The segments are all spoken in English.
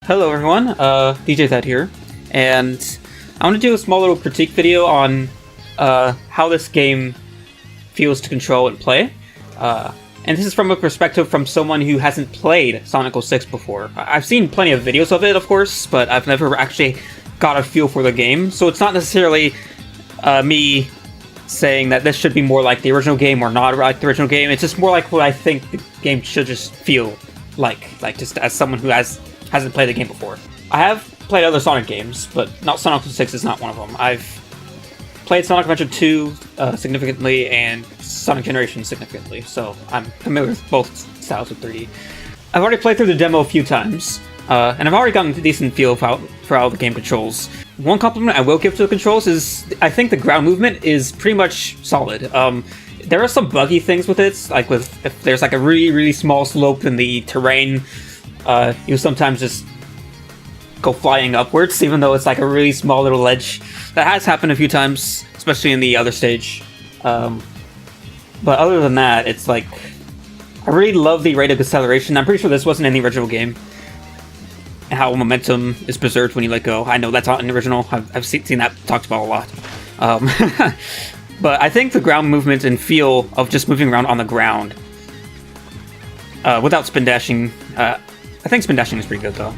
Hello everyone, DJ Thad here, and I want to do a small little critique video on how this game feels to control and play. And this is from a perspective from someone who hasn't played Sonic 06 before. I've seen plenty of videos of it, of course, but I've never actually got a feel for the game, so it's not necessarily me saying that this should be more like the original game or not like the original game. It's just more like what I think the game should just feel like just as someone who hasn't played the game before. I have played other Sonic games, but Sonic 06 is not one of them. I've played Sonic Adventure 2 significantly and Sonic Generations significantly, so I'm familiar with both styles of 3D. I've already played through the demo a few times, and I've already gotten a decent feel for how the game controls. One compliment I will give to the controls is I think the ground movement is pretty much solid. There are some buggy things with it, like if there's like a really small slope in the terrain, you sometimes just go flying upwards, even though it's like a really small little ledge. That has happened a few times, especially in the other stage. But other than that, it's like I really love the rate of acceleration. I'm pretty sure this wasn't in the original game. And how momentum is preserved when you let go. I know that's not in the original. I've seen that talked about a lot. But I think the ground movement and feel of just moving around on the ground without spin dashing, I think spin dashing is pretty good though.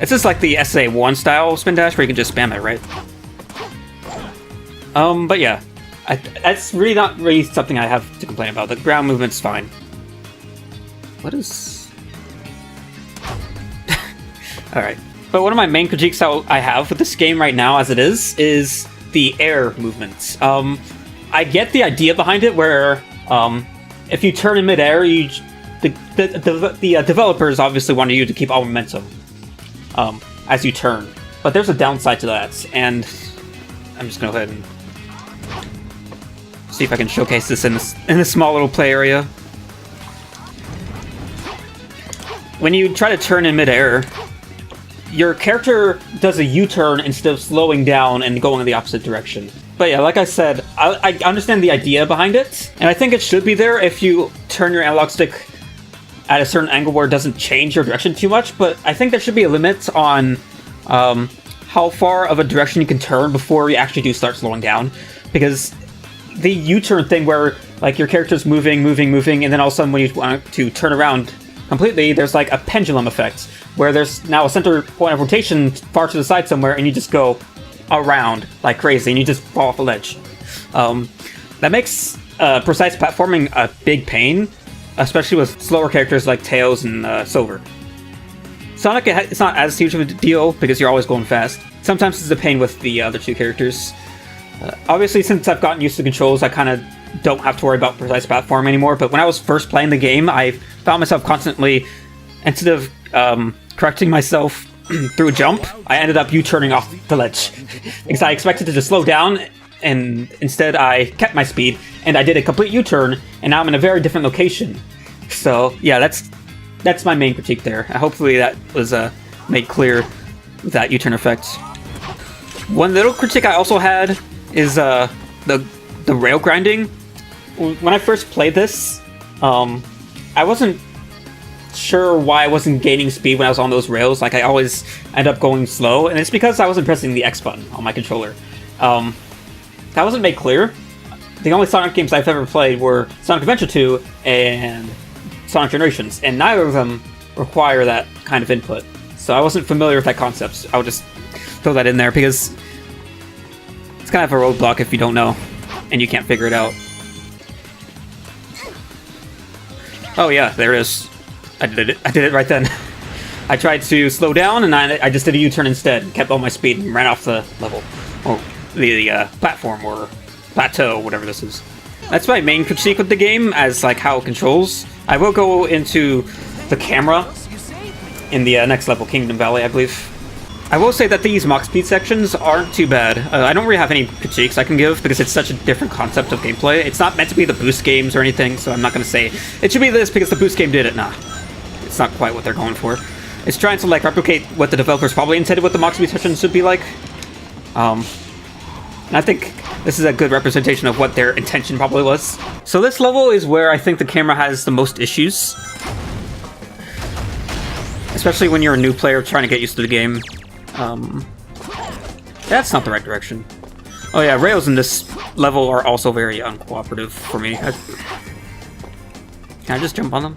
It's just like the SA1 style spin dash where you can just spam it, right? But yeah, that's really not really something I have to complain about. The ground movement's fine. What is... Alright, but one of my main critiques I have with this game right now as it is the air movements. I get the idea behind it where if you turn in midair, the developers obviously wanted you to keep all momentum as you turn. But there's a downside to that, and I'm just going to go ahead and see if I can showcase this in this small little play area. When you try to turn in midair, your character does a U-turn instead of slowing down and going in the opposite direction. But yeah, like I said, I understand the idea behind it, and I think it should be there if you turn your analog stick at a certain angle where it doesn't change your direction too much, but I think there should be a limit on how far of a direction you can turn before you actually do start slowing down. Because the U-turn thing where like your character's moving, and then all of a sudden when you want to turn around completely, there's like a pendulum effect, where there's now a center point of rotation far to the side somewhere, and you just go around like crazy, and you just fall off a ledge. That makes precise platforming a big pain, especially with slower characters like Tails and Silver. Sonic, it's not as huge of a deal, because you're always going fast. Sometimes it's a pain with the other two characters. Obviously, since I've gotten used to controls, I kind of don't have to worry about precise platform anymore, but when I was first playing the game, I found myself constantly, instead of correcting myself through a jump, I ended up U-turning off the ledge. Because I expected to just slow down, and instead I kept my speed, and I did a complete U-turn, and now I'm in a very different location. So yeah, that's my main critique there. Hopefully that was made clear with that U-turn effect. One little critique I also had is the rail grinding. When I first played this, I wasn't sure why I wasn't gaining speed when I was on those rails. Like, I always end up going slow, and it's because I wasn't pressing the X button on my controller. That wasn't made clear. The only Sonic games I've ever played were Sonic Adventure 2 and Sonic Generations, and neither of them require that kind of input. So I wasn't familiar with that concept. I would just throw that in there, because it's kind of a roadblock if you don't know, and you can't figure it out. Oh yeah, there it is. I did it right then. I tried to slow down, and I just did a U-turn instead, kept all my speed, and ran off the level. Or the platform, or plateau, whatever this is. That's my main critique with the game, as like how it controls. I will go into the camera in the next level, Kingdom Valley, I believe. I will say that these Mach Speed sections aren't too bad. I don't really have any critiques I can give, because it's such a different concept of gameplay. It's not meant to be the boost games or anything, so I'm not going to say it should be this because the boost game did it. Nah, it's not quite what they're going for. It's trying to like replicate what the developers probably intended what the Mach Speed sections should be like. And I think this is a good representation of what their intention probably was. So this level is where I think the camera has the most issues. especially when you're a new player trying to get used to the game. That's not the right direction. Oh yeah, rails in this level are also very uncooperative for me. Can I just jump on them?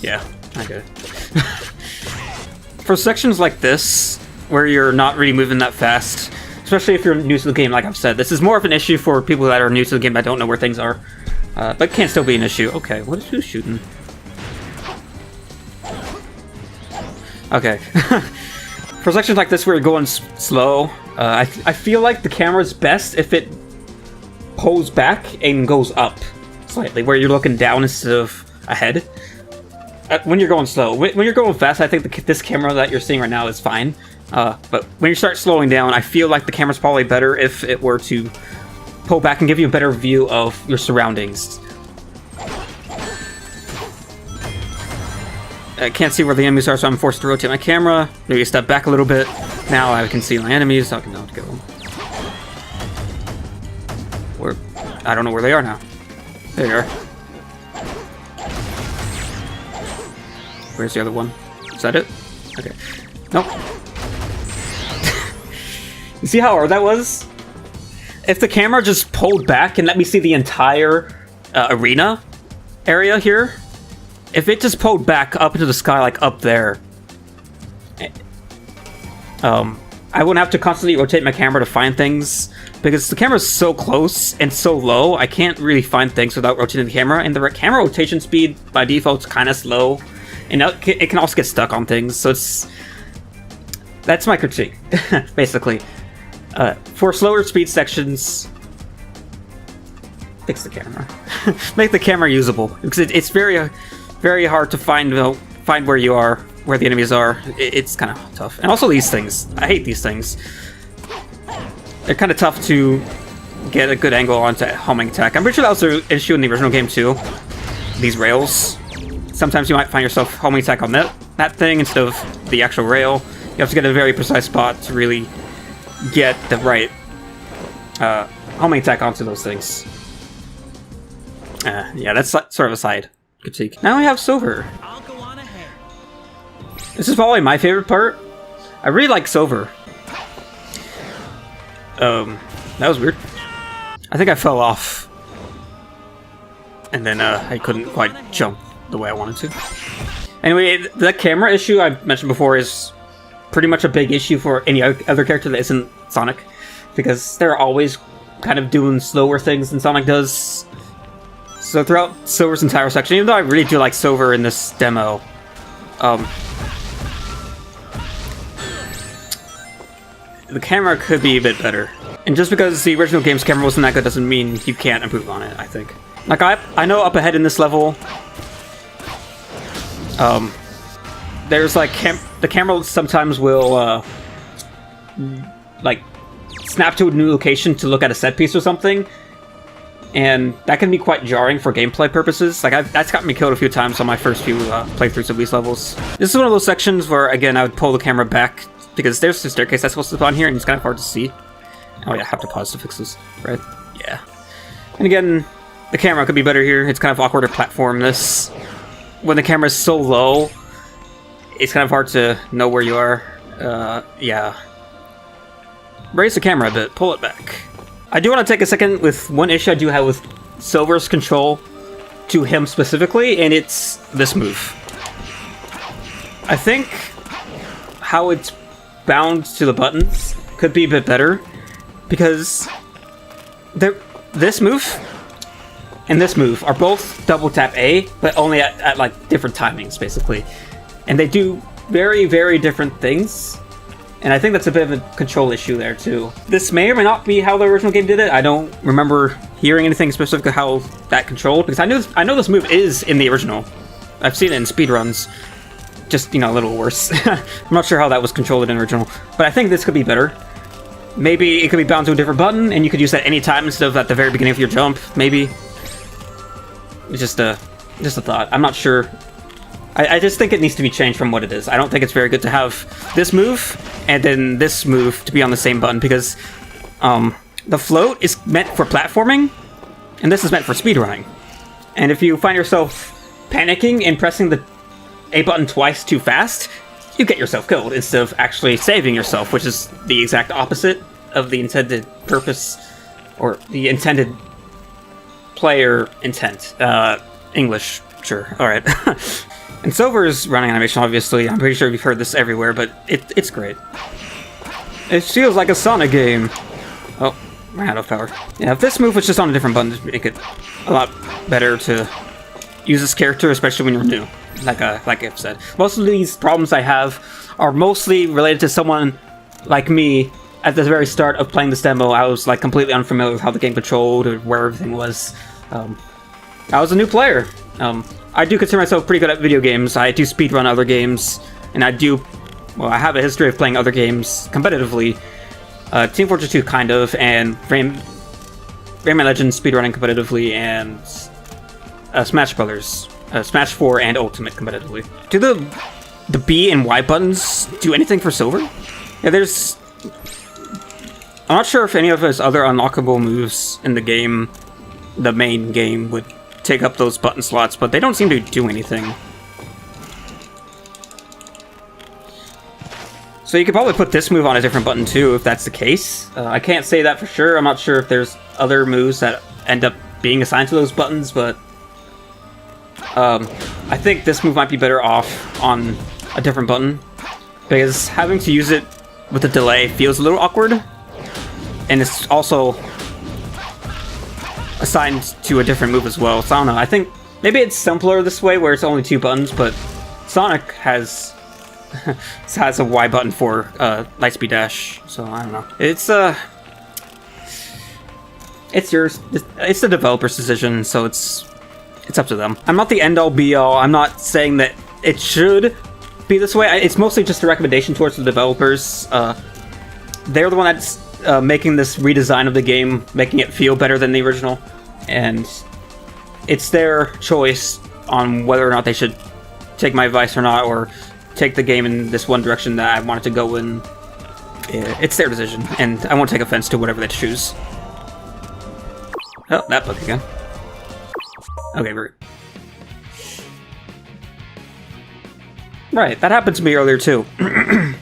Yeah, I get it. For sections like this, where you're not really moving that fast, especially if you're new to the game, like I've said, this is more of an issue for people that are new to the game that don't know where things are. But can still be an issue. Okay, what is who's shooting? Okay. For sections like this where you're going slow, I feel like the camera's best if it pulls back and goes up slightly, where you're looking down instead of ahead. When you're going slow. When you're going fast, I think this camera that you're seeing right now is fine. But when you start slowing down, I feel like the camera's probably better if it were to pull back and give you a better view of your surroundings. I can't see where the enemies are, so I'm forced to rotate my camera. Maybe step back a little bit. Now I can see my enemies, so I can know to go. Or I don't know where they are now. There you are. Where's the other one? Is that it? Okay. Nope. You see how hard that was? If the camera just pulled back and let me see the entire arena area here, if it just pulled back up into the sky, like up there, I wouldn't have to constantly rotate my camera to find things, because the camera's so close and so low, I can't really find things without rotating the camera, and the camera rotation speed by default is kind of slow, and it can also get stuck on things, so that's my critique, basically. For slower speed sections, fix the camera. Make the camera usable, because it's very hard to find where you are, where the enemies are. It's kind of tough. And also these things. I hate these things. They're kind of tough to get a good angle onto homing attack. I'm pretty sure that was an issue in the original game too. These rails. Sometimes you might find yourself homing attack on that thing instead of the actual rail. You have to get a very precise spot to really get the right homing attack onto those things. Yeah, that's sort of a side critique. Now we have silver. I'll go on ahead. This is probably my favorite part. I really like silver. That was weird. I think I fell off. And then I couldn't quite jump the way I wanted to. Anyway, the camera issue I mentioned before is pretty much a big issue for any other character that isn't Sonic. Because they're always kind of doing slower things than Sonic does. So throughout Silver's entire section, even though I really do like Silver in this demo, the camera could be a bit better. And just because the original game's camera wasn't that good doesn't mean you can't improve on it, I think. Like, I know up ahead in this level, there's like, the camera sometimes will, like, snap to a new location to look at a set piece or something. And that can be quite jarring for gameplay purposes. Like, that's gotten me killed a few times on my first few playthroughs of these levels. This is one of those sections where, again, I would pull the camera back, because there's a staircase that's supposed to spawn here, and it's kind of hard to see. Oh yeah, I have to pause to fix this, right? Yeah. And again, the camera could be better here. It's kind of awkward to platform this. When the camera's so low, it's kind of hard to know where you are. Yeah. Raise the camera a bit, pull it back. I do want to take a second with one issue I do have with Silver's control to him specifically, and it's this move. I think how it's bound to the buttons could be a bit better, because this move and this move are both double tap A, but only at like different timings, basically. And they do very, very different things. And I think that's a bit of a control issue there, too. This may or may not be how the original game did it. I don't remember hearing anything specific how that controlled, because I know this move is in the original. I've seen it in speedruns. Just, you know, a little worse. I'm not sure how that was controlled in the original, but I think this could be better. Maybe it could be bound to a different button, and you could use that any time instead of at the very beginning of your jump, maybe. It's just a thought. I'm not sure. I just think it needs to be changed from what it is. I don't think it's very good to have this move and then this move to be on the same button, because the float is meant for platforming and this is meant for speedrunning. And if you find yourself panicking and pressing the A button twice too fast, you get yourself killed instead of actually saving yourself, which is the exact opposite of the intended purpose, or the intended player intent. English, sure, alright. And Silver's running animation, obviously. I'm pretty sure you've heard this everywhere, but it's great. It feels like a Sonic game. Oh, ran out of power. Yeah, if this move was just on a different button, it'd make it a lot better to use this character, especially when you're new. Like I've said. Most of these problems I have are mostly related to someone like me. At the very start of playing this demo, I was like completely unfamiliar with how the game controlled or where everything was. I was a new player. I do consider myself pretty good at video games. I do speedrun other games, and I have a history of playing other games competitively. Team Fortress 2 kind of, and Rayman Legends speedrunning competitively, and Smash Brothers. Smash 4 and Ultimate competitively. Do the B and Y buttons do anything for Silver? Yeah, I'm not sure if any of his other unlockable moves in the game, the main game, would take up those button slots, but they don't seem to do anything. So you could probably put this move on a different button too, if that's the case. I can't say that for sure. I'm not sure if there's other moves that end up being assigned to those buttons, but I think this move might be better off on a different button, because having to use it with a delay feels a little awkward, and it's also assigned to a different move as well. So I don't know, I think maybe it's simpler this way where it's only 2 buttons, but Sonic has a Y button for Lightspeed Dash, so I don't know. It's yours. It's the developer's decision, so it's up to them. I'm not the end-all be-all. I'm not saying that it should be this way. It's mostly just a recommendation towards the developers. They're the one that's making this redesign of the game, making it feel better than the original, and it's their choice on whether or not they should take my advice or not, or take the game in this one direction that I want it to go in. It's their decision, and I won't take offense to whatever they choose. Oh, that bug again. Okay, great. Right, that happened to me earlier too. I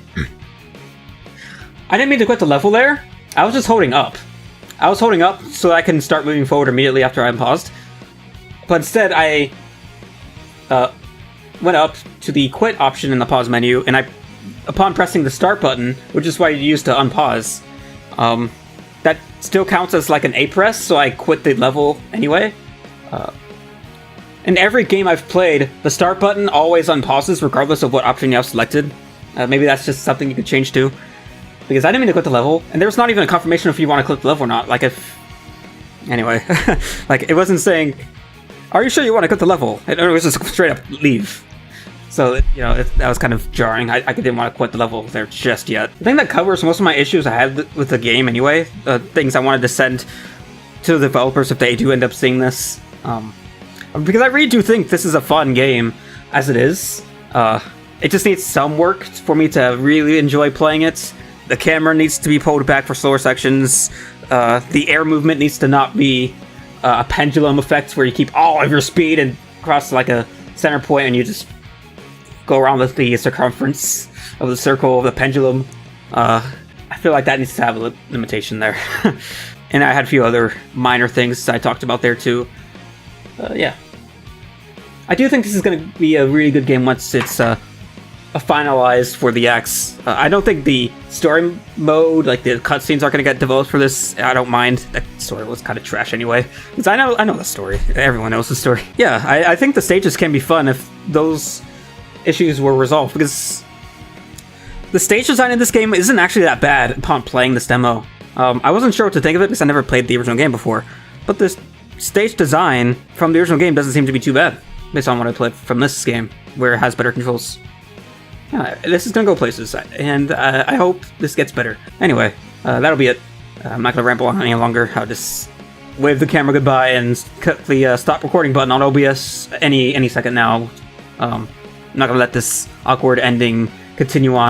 didn't mean to quit the level there. I was just holding up. I was holding up so I can start moving forward immediately after I'm paused. But instead, I went up to the quit option in the pause menu, and upon pressing the start button, which is what you use to unpause, that still counts as like an A press, so I quit the level anyway. In every game I've played, the start button always unpauses regardless of what option you have selected. Maybe that's just something you could change to. Because I didn't mean to quit the level, and there's not even a confirmation if you want to click the level or not. Like if... Anyway. Like, it wasn't saying, are you sure you want to quit the level? It was just straight up leave. So, you know, that was kind of jarring. I didn't want to quit the level there just yet. I think that covers most of my issues I had with the game anyway. Things I wanted to send to the developers if they do end up seeing this. Because I really do think this is a fun game, as it is. It just needs some work for me to really enjoy playing it. The camera needs to be pulled back for slower sections. The air movement needs to not be a pendulum effect where you keep all of your speed and cross like a center point and you just go around the circumference of the circle of the pendulum. I feel like that needs to have a limitation there. And I had a few other minor things I talked about there too. Yeah. I do think this is going to be a really good game once it's finalized for the X. I don't think the story mode, like the cutscenes, are going to get developed for this. I don't mind. That story was kind of trash anyway. Because I know the story. Everyone knows the story. Yeah, I think the stages can be fun if those issues were resolved. Because the stage design in this game isn't actually that bad upon playing this demo. I wasn't sure what to think of it because I never played the original game before. But the stage design from the original game doesn't seem to be too bad, based on what I played from this game, where it has better controls. Yeah, this is gonna go places, and I hope this gets better. Anyway, that'll be it. I'm not gonna ramble on any longer. I'll just wave the camera goodbye and cut the stop recording button on OBS any second now. I'm not gonna let this awkward ending continue on.